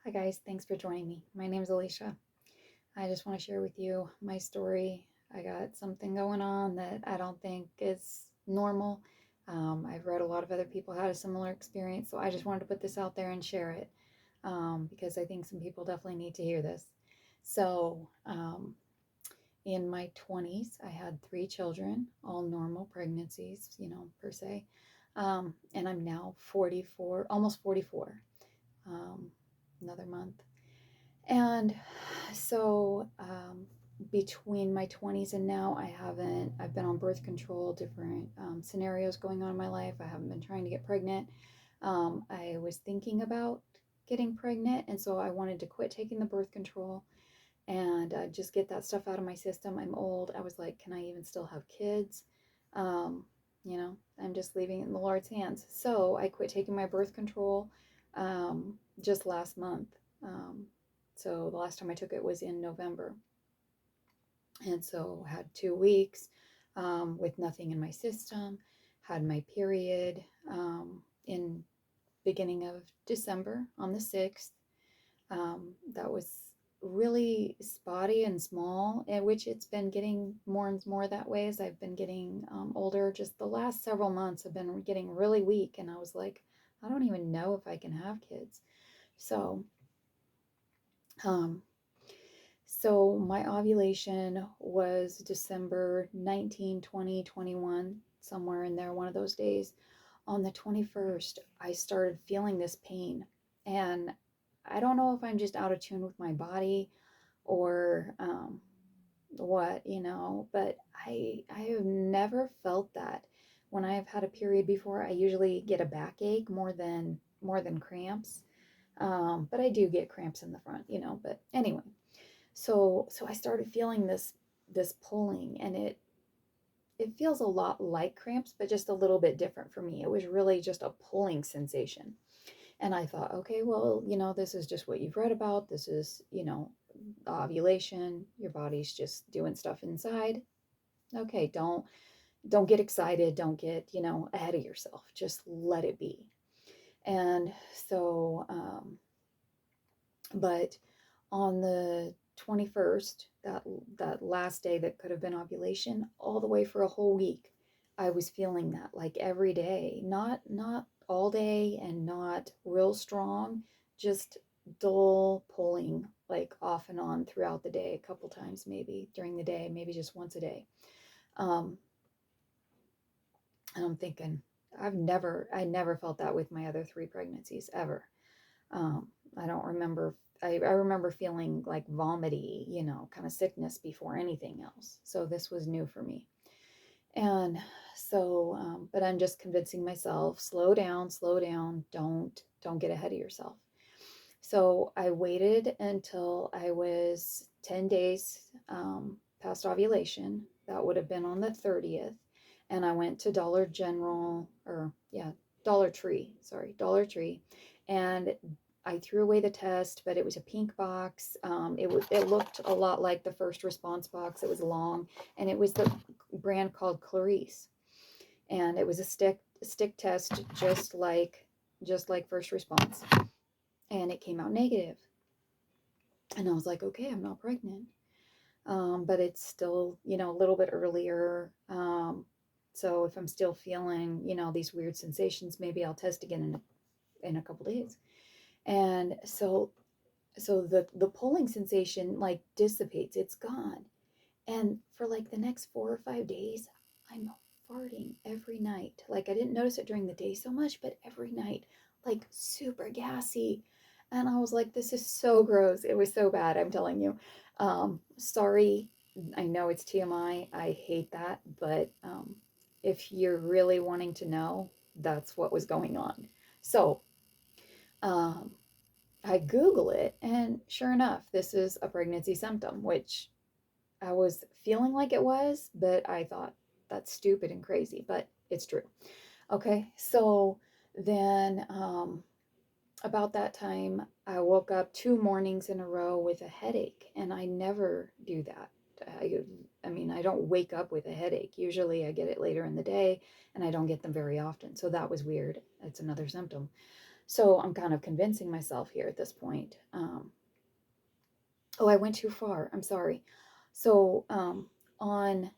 Hi, guys. Thanks for joining me. My name is Alicia. I just want to share with you my story. I got something going on that I don't think is normal. I've read a lot of other people had a similar experience, so I just wanted to put this out there and share it because I think some people definitely need to hear this. So, in my 20s, I had three children, all normal pregnancies, per se. And I'm now 44, almost 44, um, another month. And so between my 20s and now, I've been on birth control, different scenarios going on in my life. I haven't been trying to get pregnant. I was thinking about getting pregnant, and so I wanted to quit taking the birth control and just get that stuff out of my system. I'm old. I was like, can I even still have kids? Um, I'm just leaving it in the Lord's hands. So I quit taking my birth control just last month. Um, so the last time I took it was in November. And so had 2 weeks with nothing in my system, had my period in beginning of December on the 6th. That was really spotty and small, and which it's been getting more and more that way as I've been getting older. Just the last several months have been getting really weak, and I was like, I don't even know if I can have kids. So, um, so my ovulation was December 19, 20, 21, somewhere in there, one of those days. On the 21st, I started feeling this pain, and I don't know if I'm just out of tune with my body or what, but I have never felt that. When I have had a period before, I usually get a backache more than cramps. But I do get cramps in the front, but anyway. So I started feeling this pulling, and it feels a lot like cramps, but just a little bit different for me. It was really just a pulling sensation. And I thought, okay, well, this is just what you've read about. This is, ovulation. Your body's just doing stuff inside. Okay, don't get excited. Don't get, ahead of yourself. Just let it be. And so, but on the 21st, that last day that could have been ovulation, all the way for a whole week, I was feeling that like every day, not all day and not real strong, just dull pulling like off and on throughout the day, a couple times maybe during the day, maybe just once a day. Um, and I'm thinking, I never felt that with my other three pregnancies ever. I don't remember. I remember feeling like vomity, kind of sickness before anything else. So this was new for me. And so, but I'm just convincing myself, slow down, don't get ahead of yourself. So I waited until I was 10 days past ovulation. That would have been on the 30th. And I went to Dollar General, or yeah, Dollar Tree, sorry, Dollar Tree. And I threw away the test, but it was a pink box. It looked a lot like the first response box. It was long, and it was the brand called Clarice, and it was a stick test, just like first response, and it came out negative. And I was like, okay, I'm not pregnant. But it's still, a little bit earlier. So if I'm still feeling, these weird sensations, maybe I'll test again in a couple days. And so the pulling sensation like dissipates, it's gone. And for like the next 4 or 5 days, I'm farting every night. Like I didn't notice it during the day so much, but every night, like super gassy. And I was like, this is so gross. It was so bad, I'm telling you. Sorry, I know it's TMI. I hate that, but if you're really wanting to know, that's what was going on. So um, I Google it, and sure enough, this is a pregnancy symptom, which I was feeling like it was, but I thought that's stupid and crazy, but it's true. Okay, so then about that time, I woke up 2 mornings in a row with a headache, and I never do that. I, I mean, I don't wake up with a headache. Usually I get it later in the day, and I don't get them very often. So that was weird. It's another symptom. So I'm kind of convincing myself here at this point. Oh, I went too far. I'm sorry. So on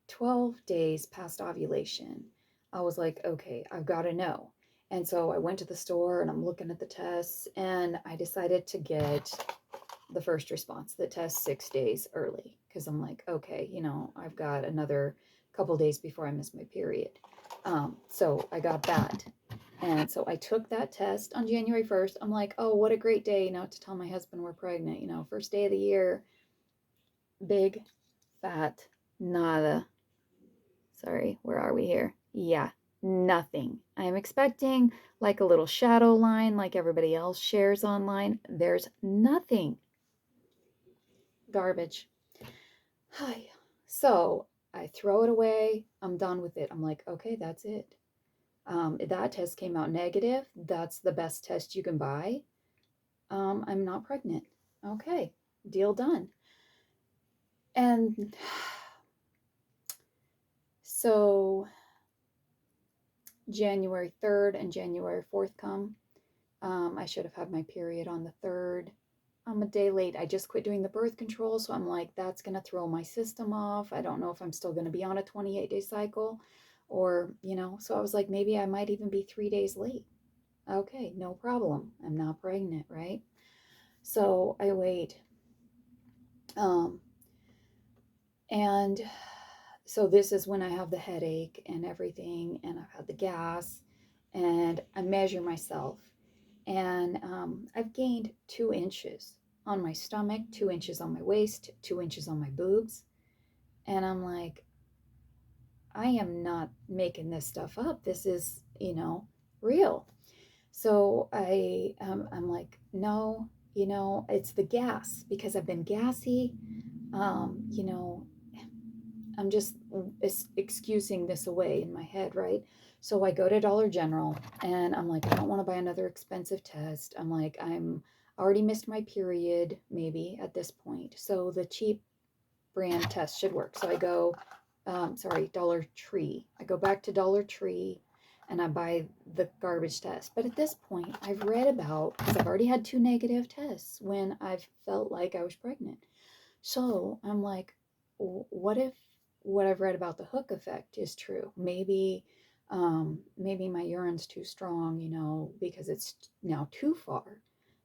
12 days past ovulation, I was like, okay, I've got to know. And so I went to the store and I'm looking at the tests, and I decided to get the first response, the test 6 days early, because I'm like, okay, I've got another couple days before I miss my period. So I got that. And so I took that test on January 1st. I'm like, oh, what a great day, to tell my husband we're pregnant, first day of the year. Big, fat, nada. Sorry, where are we here? Yeah, nothing. I am expecting like a little shadow line like everybody else shares online. There's nothing. Garbage. Hi. So I throw it away. I'm done with it. I'm like, okay, that's it. That test came out negative. That's the best test you can buy. I'm not pregnant. Okay, deal done. And so January 3rd and January 4th come. I should have had my period on the 3rd. I'm a day late. I just quit doing the birth control, so I'm like, that's going to throw my system off. I don't know if I'm still going to be on a 28-day cycle or, so I was like, maybe I might even be 3 days late. Okay, no problem. I'm not pregnant, right? So I wait. And so this is when I have the headache and everything, and I've had the gas, and I measure myself, and I've gained 2 inches on my stomach, 2 inches on my waist, 2 inches on my boobs, and I'm like, I am not making this stuff up. This is, real. So I'm like, no, it's the gas because I've been gassy. Um, you know, I'm just excusing this away in my head, right? So I go to Dollar General and I'm like, I don't want to buy another expensive test. I'm like, I'm already missed my period, maybe at this point. So the cheap brand test should work. So I go, Dollar Tree. I go back to Dollar Tree and I buy the garbage test. But at this point, I've read about, because I've already had 2 negative tests when I've felt like I was pregnant. So I'm like, what if what I've read about the hook effect is true? Maybe my urine's too strong, because it's now too far,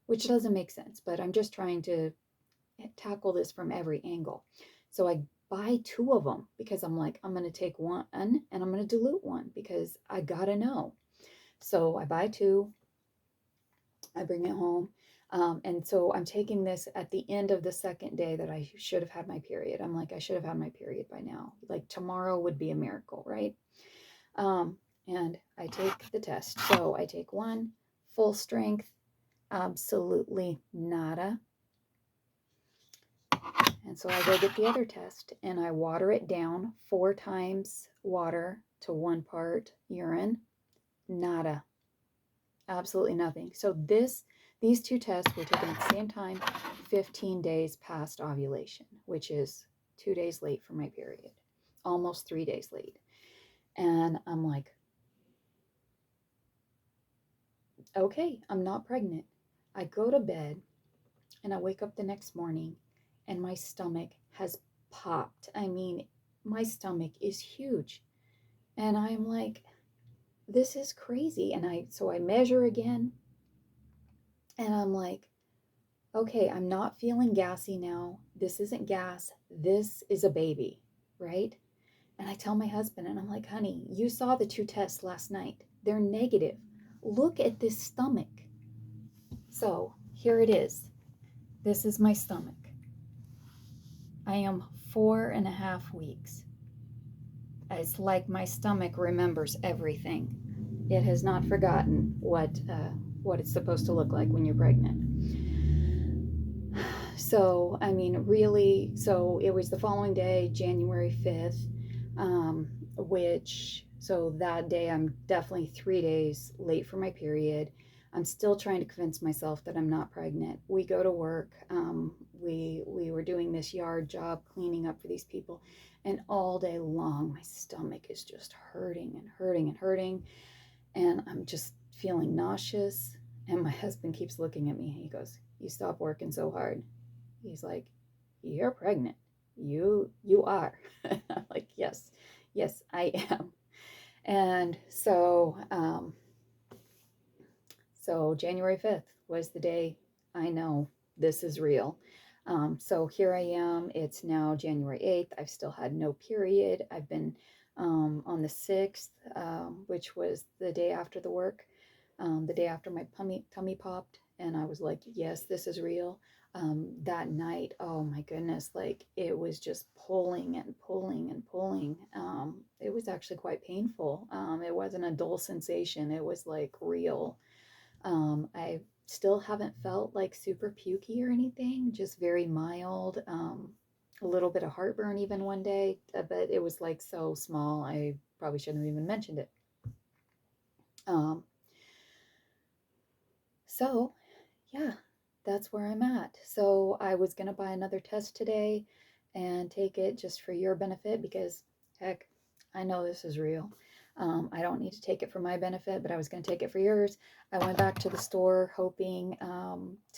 which doesn't make sense. But I'm just trying to tackle this from every angle. So I buy two of them because I'm like, I'm going to take one and I'm going to dilute one because I got to know. So I buy two, I bring it home. And so I'm taking this at the end of the second day that I should have had my period. I'm like, I should have had my period by now. Like tomorrow would be a miracle, right? And I take the test. So I take one, full strength, absolutely nada. And so I go get the other test and I water it down 4 times water to 1 part urine. Nada. Absolutely nothing. So these two tests were taken at the same time, 15 days past ovulation, which is 2 days late for my period, almost 3 days late. And I'm like, okay, I'm not pregnant. I go to bed and I wake up the next morning and my stomach has popped. I mean, my stomach is huge. And I'm like, this is crazy. And so I measure again and I'm like, okay, I'm not feeling gassy now. This isn't gas. This is a baby, right? And I tell my husband, and I'm like, honey, you saw the two tests last night. They're negative. Look at this stomach. So here it is. This is my stomach. I am 4.5 weeks. It's like my stomach remembers everything. It has not forgotten what it's supposed to look like when you're pregnant. So, I mean, really, so it was the following day, January 5th, so that day I'm definitely 3 days late for my period. I'm still trying to convince myself that I'm not pregnant. We go to work. We were doing this yard job cleaning up for these people, and all day long my stomach is just hurting and hurting and hurting, and I'm just feeling nauseous. And my husband keeps looking at me. He goes, "You stop working so hard." He's like, "You're pregnant. You are." I'm like, "Yes, yes, I am." And so January 5th was the day I know this is real. So here I am. It's now January 8th. I've still had no period. I've been on the 6th, which was the day after the work, the day after my tummy popped. And I was like, yes, this is real. That night, oh my goodness, like it was just pulling and pulling and pulling. It was actually quite painful. It wasn't a dull sensation, it was like real. I still haven't felt like super pukey or anything, just very mild. A little bit of heartburn even one day, but it was like so small, I probably shouldn't have even mentioned it. Um, so, yeah, that's where I'm at. So, I was going to buy another test today and take it just for your benefit because, heck, I know this is real. I don't need to take it for my benefit, but I was going to take it for yours. I went back to the store hoping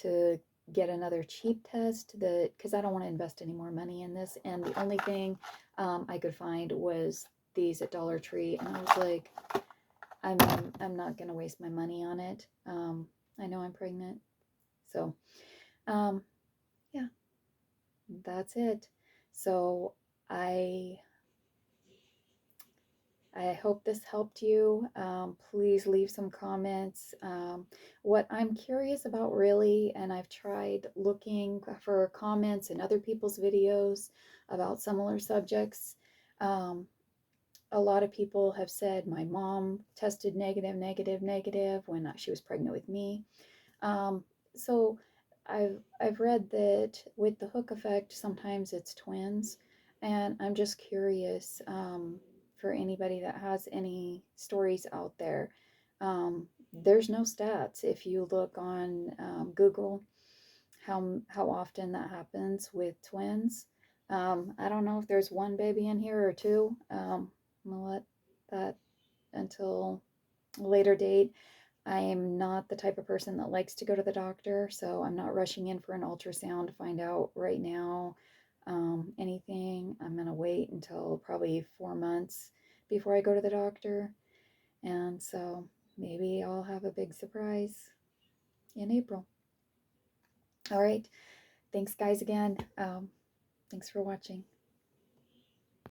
to get another cheap test that because I don't want to invest any more money in this. And the only thing I could find was these at Dollar Tree, and I was like, I'm I'm not going to waste my money on it. I know I'm pregnant, so um, yeah, that's it. So I I hope this helped you. Please leave some comments. What I'm curious about, really, and I've tried looking for comments in other people's videos about similar subjects. Um, a lot of people have said my mom tested negative, negative, negative when she was pregnant with me. Um, so I've read that with the hook effect, sometimes it's twins, and I'm just curious for anybody that has any stories out there. There's no stats if you look on Google how often that happens with twins. I don't know if there's one baby in here or two. I'm gonna let that until a later date. I am not the type of person that likes to go to the doctor, so I'm not rushing in for an ultrasound to find out right now anything. I'm going to wait until probably 4 months before I go to the doctor. And so maybe I'll have a big surprise in April. All right. Thanks, guys, again. Thanks for watching.